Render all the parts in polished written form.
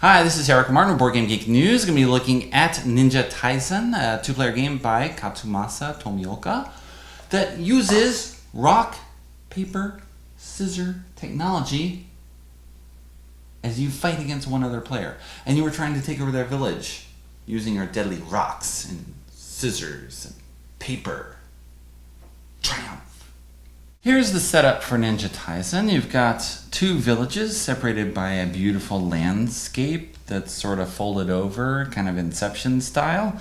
Hi, this is Eric Martin with Board Game Geek News. Going to be looking at Ninja Taisen, a two-player game by Katsumasa Tomioka that uses rock-paper-scissor technology as you fight against one other player. And you were trying to take over their village using your deadly rocks and scissors and paper. Triumph! Here's the setup for Ninja Taisen. You've got two villages separated by a beautiful landscape that's sort of folded over, kind of Inception style.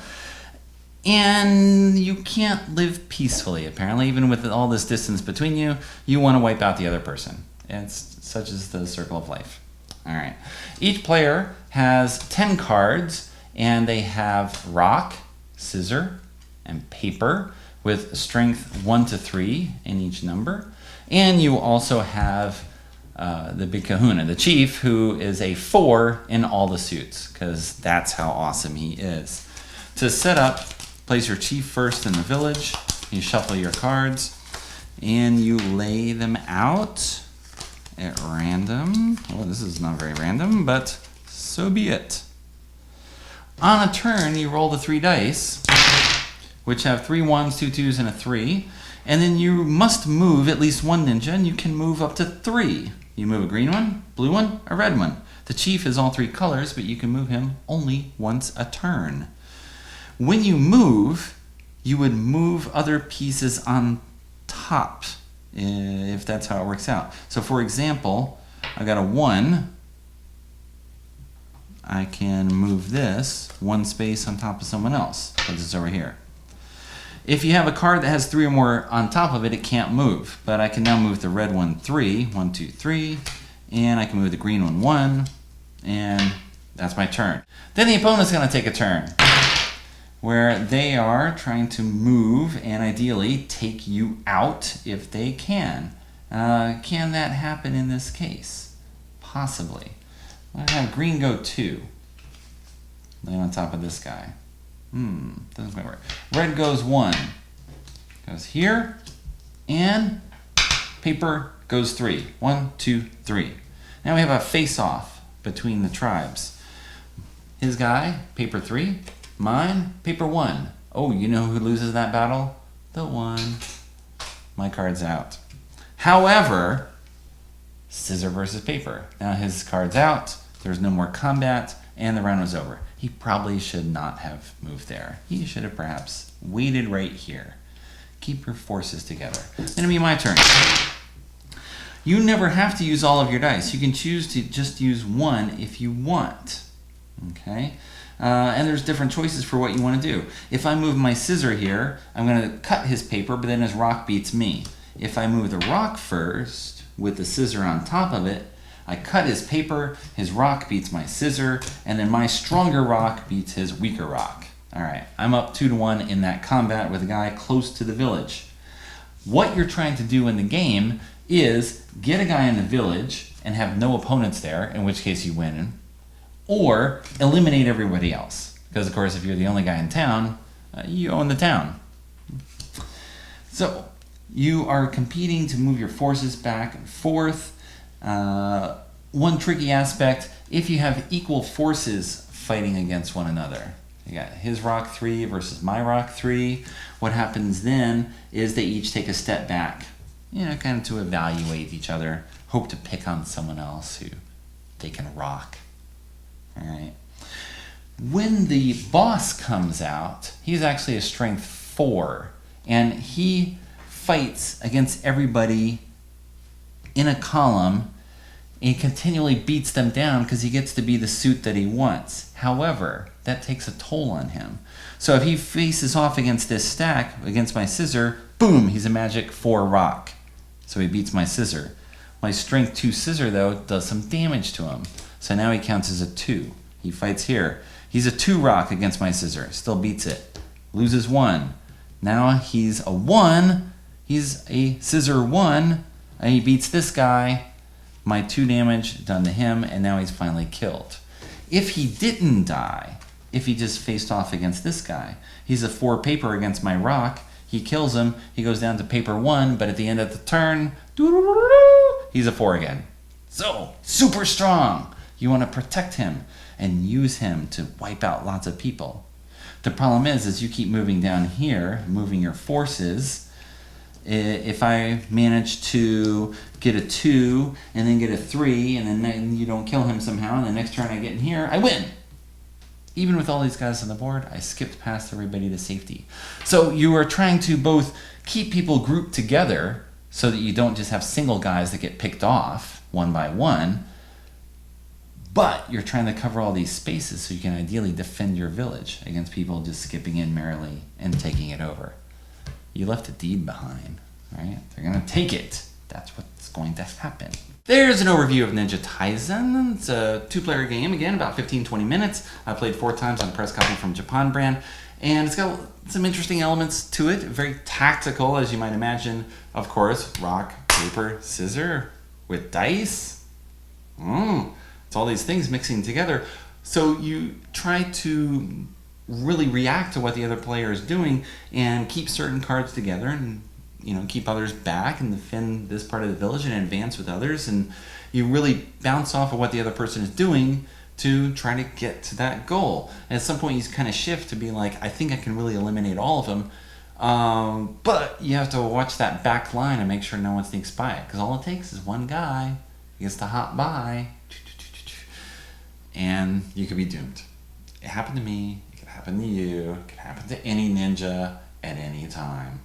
And you can't live peacefully, apparently. Even with all this distance between you, you want to wipe out the other person. It's such as the circle of life. All right. Each player has 10 cards, and they have rock, scissor, and paper, with strength 1 to 3 in each number. And you also have the big kahuna, the chief, who is a 4 in all the suits, because that's how awesome he is. To set up, place your chief first in the village, you shuffle your cards, and you lay them out at random. Well, this is not very random, but so be it. On a turn, you roll the 3 dice, which have 3 1s, 2 2s, and a 3. And then you must move at least one ninja, and you can move up to 3. You move a green one, blue one, a red one. The chief is all 3 colors, but you can move him only once a turn. When you move, you would move other pieces on top, if that's how it works out. So for example, I got a 1. I can move this 1 space on top of someone else. Put this over here. If you have a card that has 3 or more on top of it, it can't move. But I can now move the red one 3, 1, 2, 3, and I can move the green one 1, and that's my turn. Then the opponent's going to take a turn, where they are trying to move and ideally take you out if they can. Can that happen in this case? Possibly. I have green go 2. Lay on top of this guy. Doesn't quite work. Red goes 1. Goes here. And paper goes 3. 1, 2, 3. Now we have a face-off between the tribes. His guy, paper 3. Mine, paper 1. Oh, you know who loses that battle? The 1. My card's out. However, scissor versus paper. Now his card's out. There's no more combat, and the round was over. He probably should not have moved there. He should have perhaps waited right here. Keep your forces together. It's going to be my turn. You never have to use all of your dice. You can choose to just use 1 if you want. Okay? And there's different choices for what you want to do. If I move my scissor here, I'm going to cut his paper, but then his rock beats me. If I move the rock first with the scissor on top of it, I cut his paper, his rock beats my scissor, and then my stronger rock beats his weaker rock. All right, I'm up 2 to 1 in that combat with a guy close to the village. What you're trying to do in the game is get a guy in the village and have no opponents there, in which case you win, or eliminate everybody else. Because, of course, if you're the only guy in town, you own the town. So you are competing to move your forces back and forth. One tricky aspect, if you have equal forces fighting against one another, you got his rock 3 versus my rock 3, what happens then is they each take a step back, kind of to evaluate each other, hope to pick on someone else who they can rock. All right. When the boss comes out, he's actually a strength 4, and he fights against everybody in a column and continually beats them down because he gets to be the suit that he wants. However, that takes a toll on him. So if he faces off against this stack, against my scissor, boom, he's a magic 4 rock. So he beats my scissor. My strength 2 scissor, though, does some damage to him. So now he counts as a 2. He fights here. He's a 2 rock against my scissor. Still beats it. Loses 1. Now he's a 1. He's a scissor 1. And he beats this guy. My 2 damage done to him, and now he's finally killed. If he didn't die, if he just faced off against this guy, he's a 4 paper against my rock. He kills him. He goes down to paper 1, but at the end of the turn, he's a 4 again. So, super strong. You want to protect him and use him to wipe out lots of people. The problem is you keep moving down here, moving your forces. If I manage to get a 2 and then get a 3 and then you don't kill him somehow and the next turn I get in here, I win. Even with all these guys on the board, I skipped past everybody to safety. So you are trying to both keep people grouped together so that you don't just have single guys that get picked off one by one, but you're trying to cover all these spaces so you can ideally defend your village against people just skipping in merrily and taking it over. You left a deed behind, right? They're going to take it. That's what's going to happen. There's an overview of Ninja Taisen. It's a 2-player game, again, about 15-20 minutes. I played 4 times on a press copy from Japan brand, and it's got some interesting elements to it. Very tactical, as you might imagine. Of course, rock, paper, scissor with dice. It's all these things mixing together. So you try to really react to what the other player is doing and keep certain cards together and keep others back and defend this part of the village and advance with others. And you really bounce off of what the other person is doing to try to get to that goal. And at some point you kind of shift to be like, I think I can really eliminate all of them. But you have to watch that back line and make sure no one sneaks by it. Because all it takes is one guy. He gets to hop by. And you could be doomed. It happened to me. It could happen to you. It could happen to any ninja at any time.